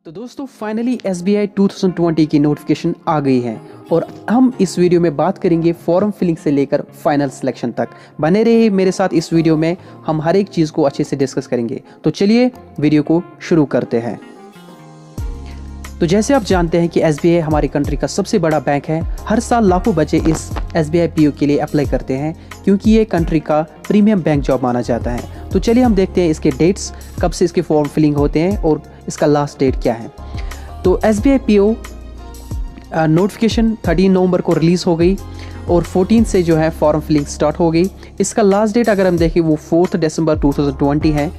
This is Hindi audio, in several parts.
तो दोस्तों फाइनली SBI 2020 की नोटिफिकेशन आ गई है और हम इस वीडियो में बात करेंगे फॉर्म फिलिंग से लेकर फाइनल सिलेक्शन तक। बने रहिए मेरे साथ इस वीडियो में, हम हर एक चीज़ को अच्छे से डिस्कस करेंगे। तो चलिए वीडियो को शुरू करते हैं। तो जैसे आप जानते हैं कि SBI हमारी कंट्री का सबसे बड़ा बैंक है। हर साल लाखों बच्चे इस SBI PO के लिए अप्लाई करते हैं क्योंकि ये कंट्री का प्रीमियम बैंक जॉब माना जाता है। तो चलिए हम देखते हैं इसके डेट्स, कब से इसके फॉर्म फिलिंग होते हैं और इसका लास्ट डेट क्या है। तो SBI PO नोटिफिकेशन 13 नवंबर को रिलीज़ हो गई और 14 से जो है फॉर्म फिलिंग स्टार्ट हो गई। इसका लास्ट डेट अगर हम देखें वो 4 दिसंबर 2020 है।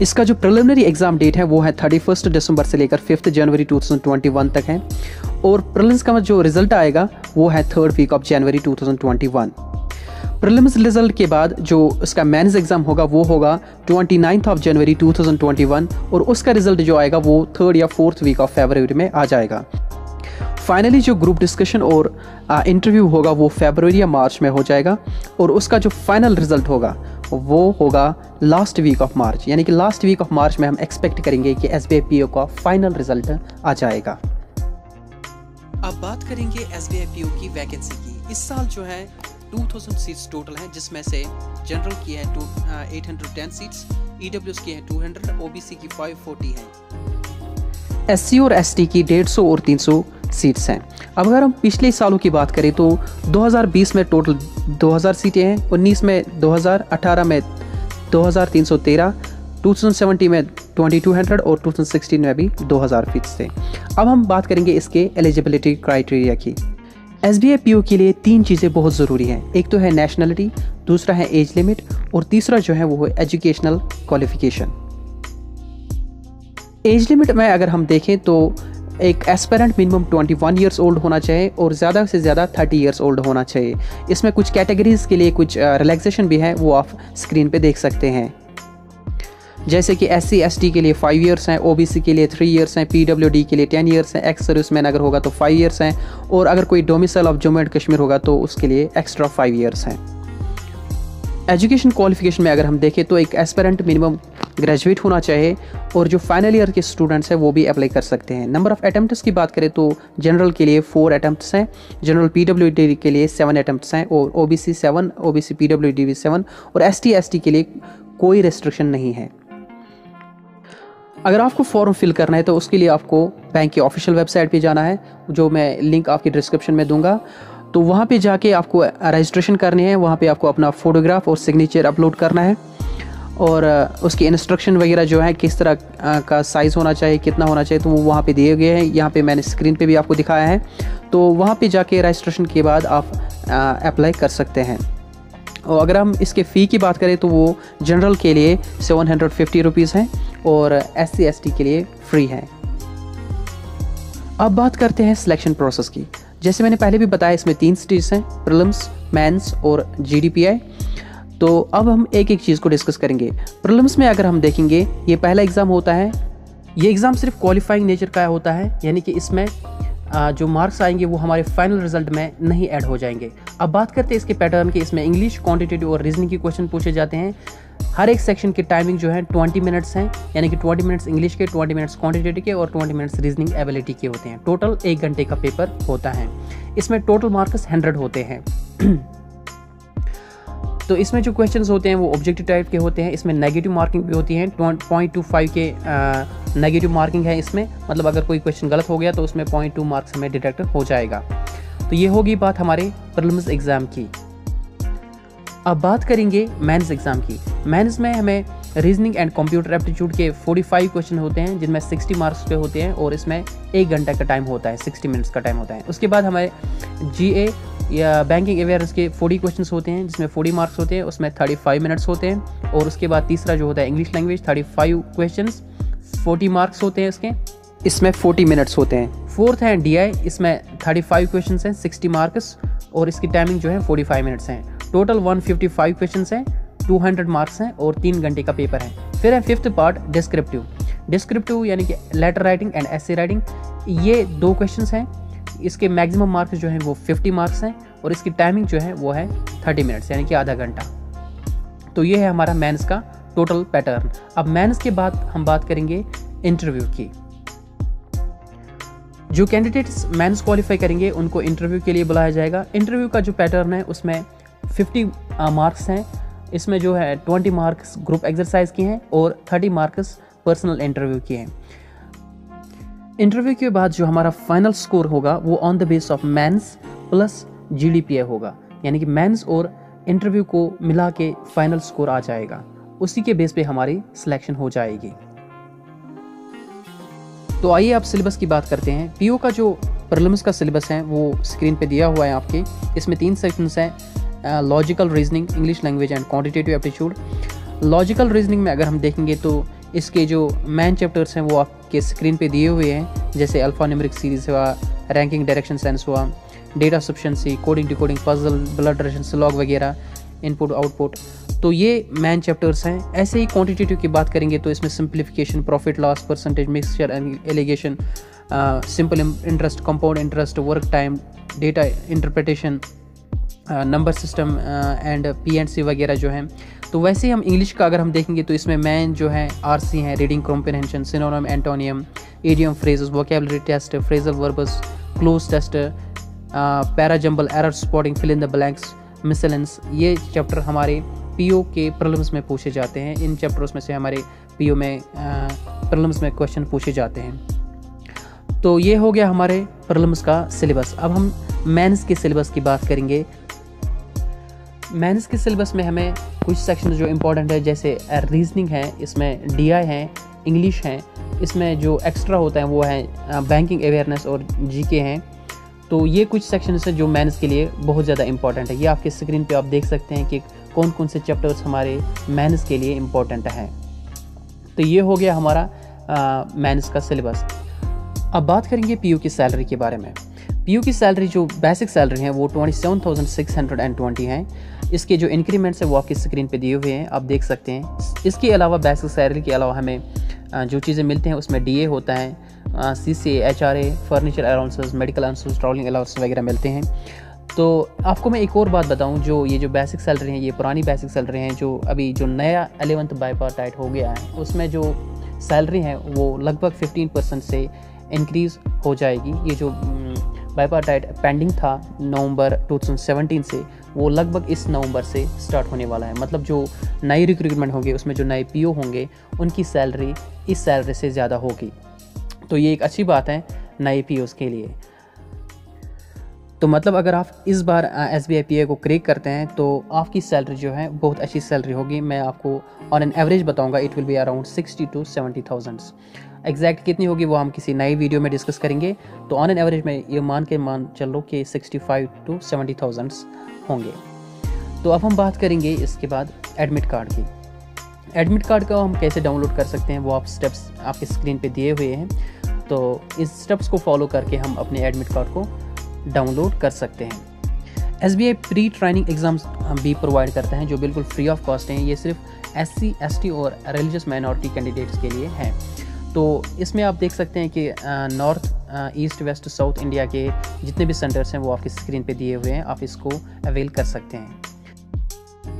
इसका जो प्रिलिमिनरी एग्ज़ाम डेट है वो है 31 दिसंबर से लेकर 5 जनवरी 2021 तक है और प्रीलिम्स का जो रिजल्ट आएगा वो है 3rd week of January 2021। Prelims result के बाद जो इसका मेंस एग्ज़ाम होगा वो होगा 29 ऑफ जनवरी 2021 और उसका रिजल्ट जो आएगा वो 3rd या 4th वीक ऑफ फरवरी में आ जाएगा। फाइनली जो ग्रुप डिस्कशन और इंटरव्यू होगा वो फरवरी या मार्च में हो जाएगा और उसका जो फाइनल रिजल्ट होगा वो होगा लास्ट वीक ऑफ मार्च, यानी कि लास्ट वीक ऑफ मार्च में हम एक्सपेक्ट करेंगे कि SBI PO का फाइनल रिजल्ट आ जाएगा। अब बात करेंगे SBI PO की वैकेंसी की। इस साल जो है 2000 सीट्स टोटल हैं, जिसमें से जनरल की है 810 सीट्स, EWS की है 200, OBC की 540 है, SC और ST की 150 और 300 सीट्स हैं। अब अगर हम पिछले सालों की बात करें तो 2020 में टोटल 2000 सीटें हैं, 19 में 2000, 18 में 2313, 2017 में 2200 और 2016 में भी 2000 फीस थे। अब हम बात करेंगे इसके एलिजिबिलिटी क्राइटेरिया की। SBI PO के लिए 3 चीज़ें बहुत ज़रूरी हैं। एक तो है नेशनलिटी, दूसरा है एज लिमिट और तीसरा जो है वो है एजुकेशनल क्वालिफिकेशन। एज लिमिट में अगर हम देखें तो एक एस्पिरेंट मिनिमम 21 ईयर्स ओल्ड होना चाहिए और ज़्यादा से ज़्यादा 30 ईयर्स ओल्ड होना चाहिए। इसमें कुछ कैटेगरीज़ के लिए कुछ रिलैक्सेशन भी है, वो आप स्क्रीन पे देख सकते हैं। जैसे कि SC ST के लिए 5 ईयर्स हैं, OBC के लिए 3 ईयर्स हैं, PWD के लिए 10 ईयर्स हैं, एक्स सर्विसमैन अगर होगा तो 5 ईयर्स हैं और अगर कोई domicile of Jammu and Kashmir होगा तो उसके लिए एक्स्ट्रा 5 ईयर्स हैं। एजुकेशन क्वालिफिकेशन में अगर हम देखें तो एक एस्पिरेंट मिनिमम ग्रेजुएट होना चाहिए और जो फाइनल ईयर के स्टूडेंट्स हैं वो भी अप्लाई कर सकते हैं। नंबर ऑफ़ अटैम्प्ट्स की बात करें तो जनरल के लिए 4 अटैम्प्ट्स हैं, जनरल PWD के लिए 7 अटैम्प्ट्स हैं और OBC 7, OBC PWD भी 7 और ST ST के लिए कोई रेस्ट्रिक्शन नहीं है। अगर आपको फॉर्म फिल करना है तो उसके लिए आपको बैंक की ऑफिशियल वेबसाइट पे जाना है, जो मैं लिंक आपकी डिस्क्रिप्शन में दूंगा। तो वहाँ पे जाके आपको रजिस्ट्रेशन करनी है, वहाँ पे आपको अपना फ़ोटोग्राफ और सिग्नेचर अपलोड करना है और उसकी इंस्ट्रक्शन वगैरह जो है किस तरह का साइज़ होना चाहिए, कितना होना चाहिए, तो वो वहाँ पे दिए गए हैं। यहाँ पे मैंने स्क्रीन पे भी आपको दिखाया है। तो वहाँ पे जाके रजिस्ट्रेशन के बाद आप अप्लाई कर सकते हैं। और अगर हम इसके फ़ी की बात करें तो वो जनरल के लिए 750 रुपीज़ हैं और SC ST के लिए फ्री है। अब बात करते हैं सिलेक्शन प्रोसेस की। जैसे मैंने पहले भी बताया, इसमें 3 स्टेज हैं, प्रीलिम्स, मेंस और GDPI। तो अब हम एक एक चीज़ को डिस्कस करेंगे। प्रीलिम्स में अगर हम देखेंगे, ये पहला एग्ज़ाम होता है। ये एग्ज़ाम सिर्फ क्वालिफाइंग नेचर का होता है, यानी कि इसमें जो मार्क्स आएंगे वो हमारे फाइनल रिजल्ट में नहीं ऐड हो जाएंगे। अब बात करते हैं इसके पैटर्न की। इसमें इंग्लिश, क्वांटिटेटिव और रीजनिंग के क्वेश्चन पूछे जाते हैं। हर एक सेक्शन की टाइमिंग जो है 20 मिनट्स हैं, यानी कि 20 मिनट्स इंग्लिश के, 20 मिनट्स क्वांटिटेटिव के और 20 मिनट्स रीजनिंग एबिलिटी के होते हैं। टोटल 1 घंटे का पेपर होता है। इसमें टोटल मार्क्स 100 होते हैं। तो इसमें जो क्वेश्चंस होते हैं वो ऑब्जेक्टिव टाइप के होते हैं। इसमें नेगेटिव मार्किंग भी होती है, 0.25 के नेगेटिव मार्किंग है इसमें। मतलब अगर कोई क्वेश्चन गलत हो गया तो उसमें 0.2 मार्क्स हमें डिडक्ट हो जाएगा। तो ये होगी बात हमारे प्रीलिम्स एग्ज़ाम की। अब बात करेंगे मेंस एग्ज़ाम की। मेंस में हमें रीजनिंग एंड कंप्यूटर एप्टीट्यूड के 45 क्वेश्चन होते हैं, जिनमें 60 मार्क्स पे होते हैं और इसमें 1 घंटा का टाइम होता है, 60 मिनट्स का टाइम होता है। उसके बाद हमारे GA या बैंकिंग अवेयरनेस के 40 क्वेश्चंस होते हैं, जिसमें 40 मार्क्स होते हैं, उसमें 35 मिनट्स होते हैं। और उसके बाद तीसरा जो होता है इंग्लिश लैंग्वेज, 35 क्वेश्चंस, 40 मार्क्स होते हैं इसके, इसमें 40 मिनट्स होते हैं। फोर्थ है DI, इसमें 35 क्वेश्चंस हैं, 60 मार्क्स और इसकी टाइमिंग जो है 45 मिनट्स हैं। टोटल 155 क्वेश्चंस हैं, 200 मार्क्स हैं और 3 घंटे का पेपर है। फिर है 5th पार्ट डिस्क्रिप्टिव यानी कि letter writing and essay writing. ये 2 क्वेश्चंस हैं, इसके मैक्सिमम मार्क्स जो हैं वो 50 मार्क्स हैं और इसकी टाइमिंग जो है वो है 30 मिनट्स, यानी कि आधा घंटा। तो ये है हमारा मेंस का टोटल पैटर्न। अब मेंस के बाद हम बात करेंगे इंटरव्यू की। जो कैंडिडेट्स मेंस क्वालिफाई करेंगे उनको इंटरव्यू के लिए बुलाया जाएगा। इंटरव्यू का जो पैटर्न है उसमें 50 मार्क्स हैं। इसमें जो है 20 मार्क्स ग्रुप एक्सरसाइज की हैं और 30 मार्क्स पर्सनल इंटरव्यू की हैं। इंटरव्यू के बाद जो हमारा फाइनल स्कोर होगा वो on the base of mains plus GDPA होगा, यानी कि मेंस और इंटरव्यू को मिला के फाइनल स्कोर आ जाएगा, उसी के बेस पे हमारी सिलेक्शन हो जाएगी। तो आइए आप सिलेबस की बात करते हैं। PO का जो प्रीलिम्स का सिलेबस है वो स्क्रीन पे दिया हुआ है आपके। इसमें 3 सेक्शंस हैं, logical reasoning, English language and quantitative aptitude. Logical reasoning में अगर हम देखेंगे तो इसके जो मेन चैप्टर्स हैं वो आपके स्क्रीन पे दिए हुए हैं, जैसे अल्फान्यूमेरिक सीरीज हुआ, रैंकिंग डायरेक्शन सेंस हुआ, data sufficiency, coding decoding, puzzle, blood relation, slog वगैरह, इनपुट आउटपुट। तो ये मेन चैप्टर्स हैं। ऐसे ही क्वांटिटेटिव की बात करेंगे तो इसमें simplification, profit loss, percentage, mixture allegation, simple interest, compound interest, work time, data interpretation, number system and PNC वगैरह जो हैं। तो वैसे ही हम इंग्लिश का अगर हम देखेंगे तो इसमें मेन जो है RC हैं, reading comprehension, synonym, antonym, idiom, phrases, vocabulary test, phrasal verbs, cloze test, parajumble, error spotting, fill in the blanks, miscellaneous. ये चैप्टर हमारे PO के प्रीलिम्स में पूछे जाते हैं। इन चैप्टर्स में से हमारे PO में प्रीलिम्स में क्वेश्चन पूछे जाते हैं। तो ये हो गया हमारे प्रीलिम्स का सिलेबस। अब हम मेंस के सिलेबस की बात करेंगे। मेंस के सिलेबस में हमें कुछ सेक्शन जो इम्पोर्टेंट है, जैसे रीजनिंग है, इसमें DI है, इंग्लिश है, इसमें जो एक्स्ट्रा होता है वो है बैंकिंग अवेयरनेस और GK हैं। तो ये कुछ सेक्शन है जो मेंस के लिए बहुत ज़्यादा इंपॉर्टेंट है। ये आपके स्क्रीन पे आप देख सकते हैं कि कौन कौन से चैप्टर्स हमारे मेंस के लिए इम्पोर्टेंट हैं। तो ये हो गया हमारा मेंस का सिलेबस। अब बात करेंगे PO की सैलरी के बारे में। PO की सैलरी जो बेसिक सैलरी है वो 27,620 है। इसके जो इंक्रीमेंट्स है वो आपकी स्क्रीन पे दिए हुए हैं, आप देख सकते हैं। इसके अलावा बेसिक सैलरी के अलावा हमें जो चीज़ें मिलते हैं उसमें DA होता है, CCA, HRA, furniture allowances, medical allowances, travelling allowances वगैरह मिलते हैं। तो आपको मैं एक और बात बताऊं, जो ये जो बेसिक सैलरी है ये पुरानी बेसिक सैलरी हैं। जो अभी जो नया 11th बाइपार्टाइट हो गया है उसमें जो सैलरी है वो लगभग 15% से इंक्रीज़ हो जाएगी। ये जो बाइपार्टाइट पेंडिंग था नवंबर 2017 से, वो लगभग इस नवंबर से स्टार्ट होने वाला है। मतलब जो नई रिक्रूटमेंट होंगे उसमें जो नए PO होंगे उनकी सैलरी इस सैलरी से ज़्यादा होगी। तो ये एक अच्छी बात है नए POs के लिए। तो मतलब अगर आप इस बार SBI PA को क्रैक करते हैं तो आपकी सैलरी जो है बहुत अच्छी सैलरी होगी। मैं आपको ऑन एन एवरेज बताऊंगा, it will be around 60 to 70,000। Exact कितनी होगी वो हम किसी नई वीडियो में डिस्कस करेंगे। तो ऑन एन एवरेज में ये मान चल लो कि 65 to 70,000 होंगे। तो अब हम बात करेंगे इसके बाद एडमिट कार्ड की। एडमिट कार्ड का हम कैसे डाउनलोड कर सकते हैं वो आप स्टेप्स आपके स्क्रीन पे दिए हुए हैं। तो इस स्टेप्स को फॉलो करके हम अपने एडमिट कार्ड को डाउनलोड कर सकते हैं। SBI प्री ट्रेनिंग एग्ज़ाम्स हम भी प्रोवाइड करते हैं जो बिल्कुल फ्री ऑफ कॉस्ट हैं। ये सिर्फ SC, ST और रिलीजियस माइनॉरिटी कैंडिडेट्स के लिए हैं। तो इसमें आप देख सकते हैं कि north, east, west, south India के जितने भी सेंटर्स हैं वो आपकी स्क्रीन पे दिए हुए हैं, आप इसको अवेल कर सकते हैं।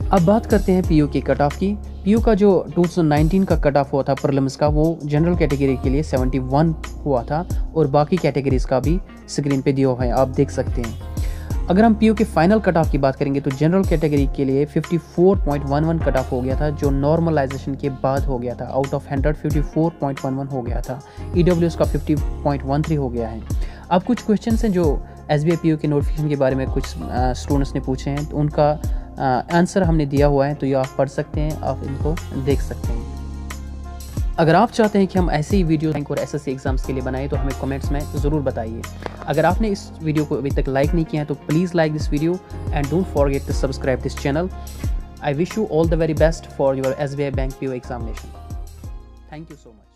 अब बात करते हैं PO की कट ऑफ की। PO का जो 2019 का कट ऑफ हुआ था प्रीलिम्स का, वो जनरल कैटेगरी के लिए 71 हुआ था और बाकी कैटेगरीज का भी स्क्रीन पे दिया हुआ है, आप देख सकते हैं। अगर हम PO के फाइनल कट ऑफ की बात करेंगे तो जनरल कैटेगरी के लिए 54.11 कट ऑफ हो गया था, जो नॉर्मलाइजेशन के बाद हो गया था। आउट ऑफ 100 54.11 हो गया था। EWS का 50.13 हो गया है। अब कुछ क्वेश्चन हैं जो SBI PO के नोटिफिकेशन के बारे में कुछ स्टूडेंट्स ने पूछे हैं, तो उनका आंसर हमने दिया हुआ है, तो ये आप पढ़ सकते हैं, आप इनको देख सकते हैं। अगर आप चाहते हैं कि हम ऐसे ही वीडियो बैंक और SSC एग्जाम्स के लिए बनाएं तो हमें कमेंट्स में ज़रूर बताइए। अगर आपने इस वीडियो को अभी तक लाइक नहीं किया है तो please like this video and don't forget to subscribe this channel. I wish you all the very best for your SBI bank PO examination. Thank you so much.